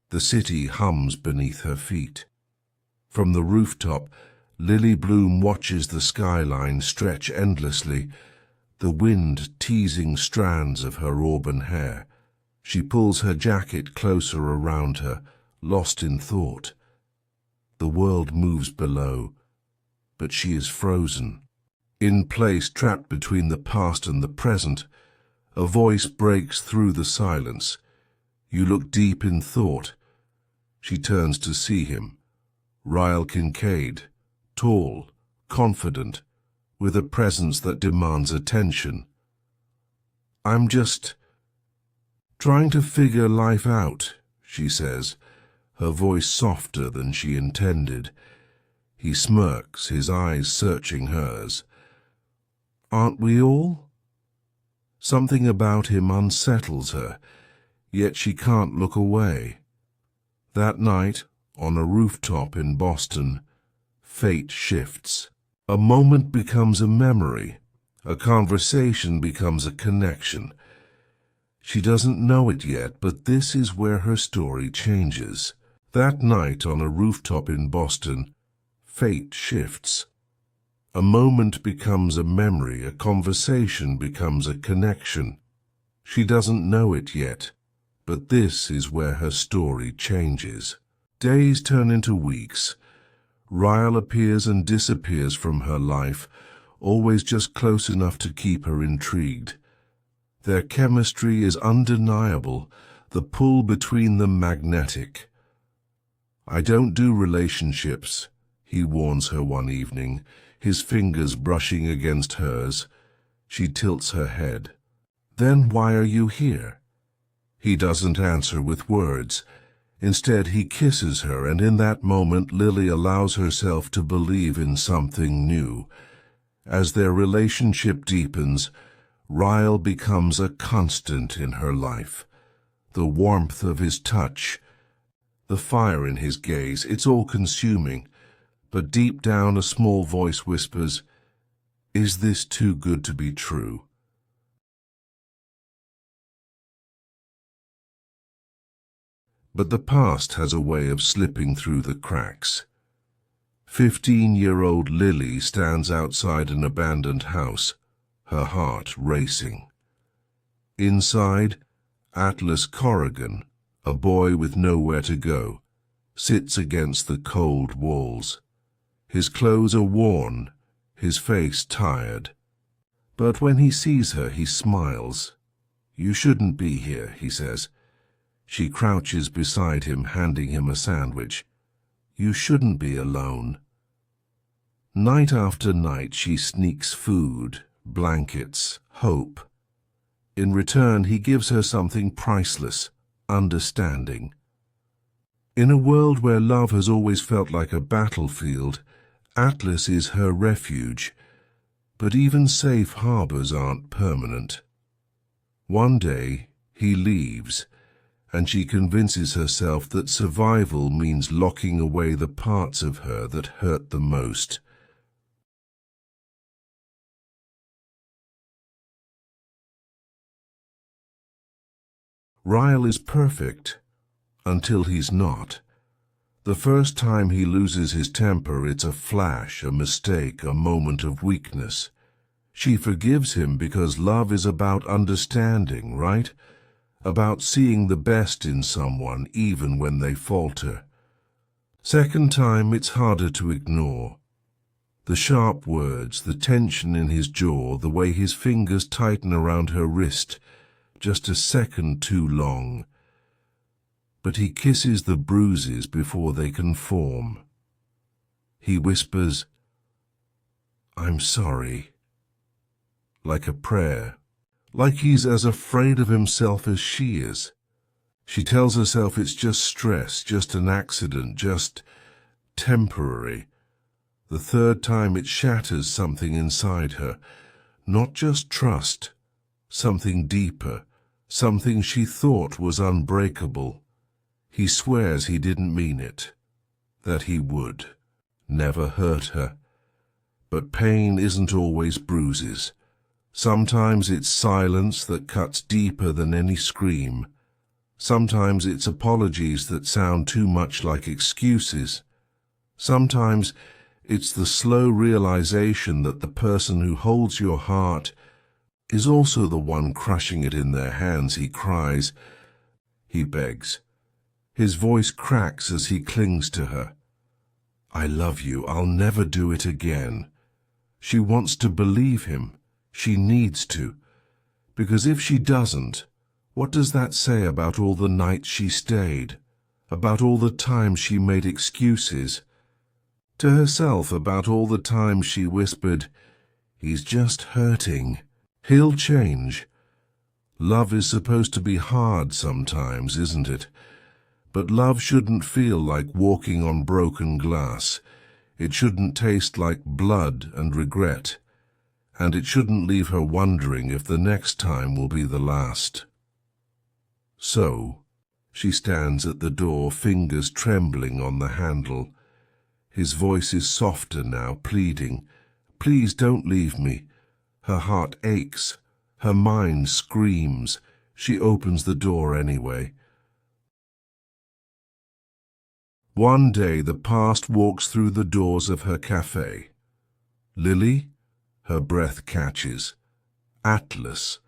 The city hums beneath her feet. From the rooftop, Lily Bloom watches the skyline stretch endlessly, the wind teasing strands of her auburn hair. She pulls her jacket closer around her, lost in thought. The world moves below, but she is frozen. In place, trapped between the past and the present, a voice breaks through the silence. You look deep in thought. She turns to see him. Ryle Kincaid, tall, confident, with a presence that demands attention. I'm just trying to figure life out, she says, her voice softer than she intended. He smirks, his eyes searching hers. Aren't we all? Something about him unsettles her, yet she can't look away. That night, on a rooftop in Boston, fate shifts. A moment becomes a memory. A conversation becomes a connection. She doesn't know it yet, but this is where her story changes. That night on a rooftop in Boston, fate shifts. A moment becomes a memory, a conversation becomes a connection. She doesn't know it yet, but this is where her story changes. Days turn into weeks. Ryle appears and disappears from her life, always just close enough to keep her intrigued. Their chemistry is undeniable, the pull between them magnetic. I don't do relationships, he warns her one evening, his fingers brushing against hers. She tilts her head. Then why are you here? He doesn't answer with words. Instead, he kisses her, and in that moment Lily allows herself to believe in something new. As their relationship deepens, Ryle becomes a constant in her life. The warmth of his touch, the fire in his gaze, it's all consuming. But deep down a small voice whispers, "Is this too good to be true?" But the past has a way of slipping through the cracks. 15-year-old Lily stands outside an abandoned house, her heart racing. Inside, Atlas Corrigan, a boy with nowhere to go, sits against the cold walls. His clothes are worn, his face tired. But when he sees her, he smiles. "You shouldn't be here," he says. She crouches beside him, handing him a sandwich. "You shouldn't be alone." Night after night she sneaks food, blankets, hope. In return, he gives her something priceless, understanding. In a world where love has always felt like a battlefield, Atlas is her refuge. But even safe harbors aren't permanent. One day, he leaves, and she convinces herself that survival means locking away the parts of her that hurt the most. Ryle is perfect, until he's not. The first time he loses his temper, it's a flash, a mistake, a moment of weakness. She forgives him because love is about understanding, right? About seeing the best in someone even when they falter. Second time, it's harder to ignore. The sharp words, the tension in his jaw, the way his fingers tighten around her wrist, just a second too long. But he kisses the bruises before they can form. He whispers, "I'm sorry," like a prayer. Like he's as afraid of himself as she is. She tells herself it's just stress, just an accident, just temporary. The third time it shatters something inside her. Not just trust, something deeper, something she thought was unbreakable. He swears he didn't mean it, that he would never hurt her. But pain isn't always bruises. Sometimes it's silence that cuts deeper than any scream. Sometimes it's apologies that sound too much like excuses. Sometimes it's the slow realization that the person who holds your heart is also the one crushing it in their hands. He cries, he begs. His voice cracks as he clings to her. I love you, I'll never do it again. She wants to believe him. She needs to. Because if she doesn't, what does that say about all the nights she stayed? About all the times she made excuses? To herself, about all the times she whispered, he's just hurting. He'll change. Love is supposed to be hard sometimes, isn't it? But love shouldn't feel like walking on broken glass. It shouldn't taste like blood and regret. And it shouldn't leave her wondering if the next time will be the last. So, she stands at the door, fingers trembling on the handle. His voice is softer now, pleading, please don't leave me. Her heart aches. Her mind screams. She opens the door anyway. One day the past walks through the doors of her cafe. Lily? Her breath catches. Atlas.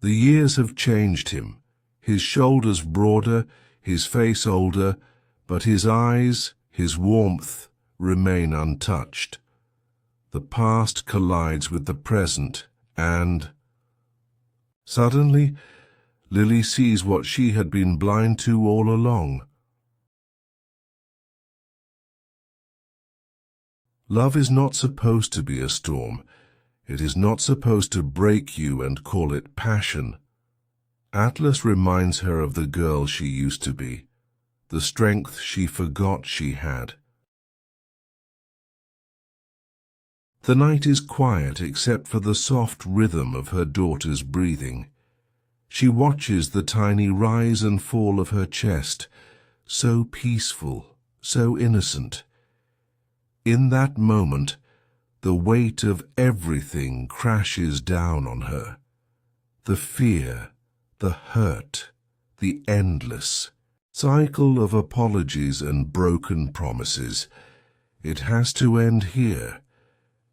The years have changed him. His shoulders broader, his face older, but his eyes, his warmth, remain untouched. The past collides with the present, and suddenly Lily sees what she had been blind to all along. Love is not supposed to be a storm. It is not supposed to break you and call it passion. Atlas reminds her of the girl she used to be, the strength she forgot she had. The night is quiet except for the soft rhythm of her daughter's breathing. She watches the tiny rise and fall of her chest, so peaceful, so innocent. In that moment, the weight of everything crashes down on her. The fear, the hurt, the endless cycle of apologies and broken promises. It has to end here.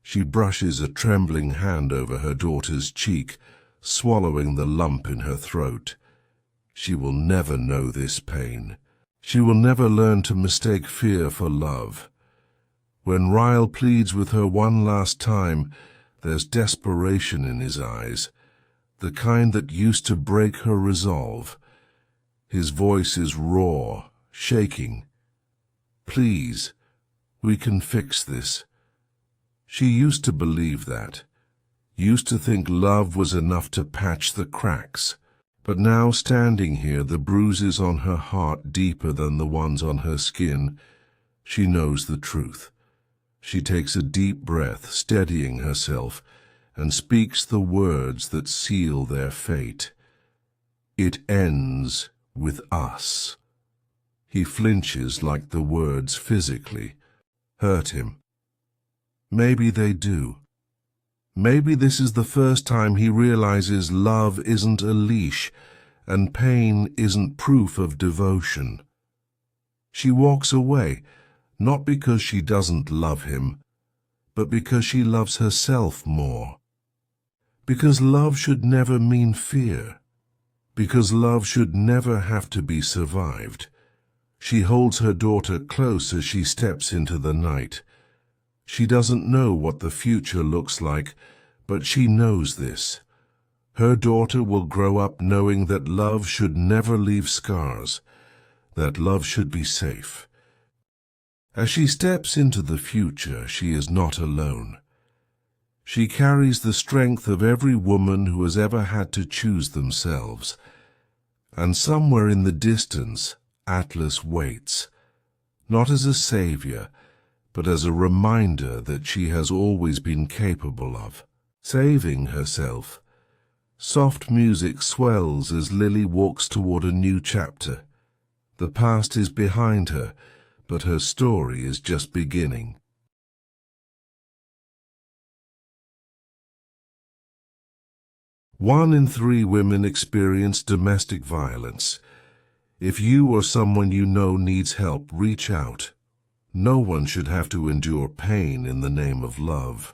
She brushes a trembling hand over her daughter's cheek, swallowing the lump in her throat. She will never know this pain. She will never learn to mistake fear for love. When Ryle pleads with her one last time, there's desperation in his eyes, the kind that used to break her resolve. His voice is raw, shaking. Please, we can fix this. She used to believe that, used to think love was enough to patch the cracks. But now, standing here, the bruises on her heart deeper than the ones on her skin, she knows the truth. She takes a deep breath, steadying herself, and speaks the words that seal their fate. It ends with us. He flinches like the words physically hurt him. Maybe they do. Maybe this is the first time he realizes love isn't a leash and pain isn't proof of devotion. She walks away, not because she doesn't love him, but because she loves herself more. Because love should never mean fear. Because love should never have to be survived. She holds her daughter close as she steps into the night. She doesn't know what the future looks like, but she knows this. Her daughter will grow up knowing that love should never leave scars, that love should be safe. As she steps into the future, she is not alone. She carries the strength of every woman who has ever had to choose themselves. And somewhere in the distance, Atlas waits, not as a savior, but as a reminder that she has always been capable of saving herself. Soft music swells as Lily walks toward a new chapter. The past is behind her, but her story is just beginning. 1 in 3 women experience domestic violence. If you or someone you know needs help, reach out. No one should have to endure pain in the name of love.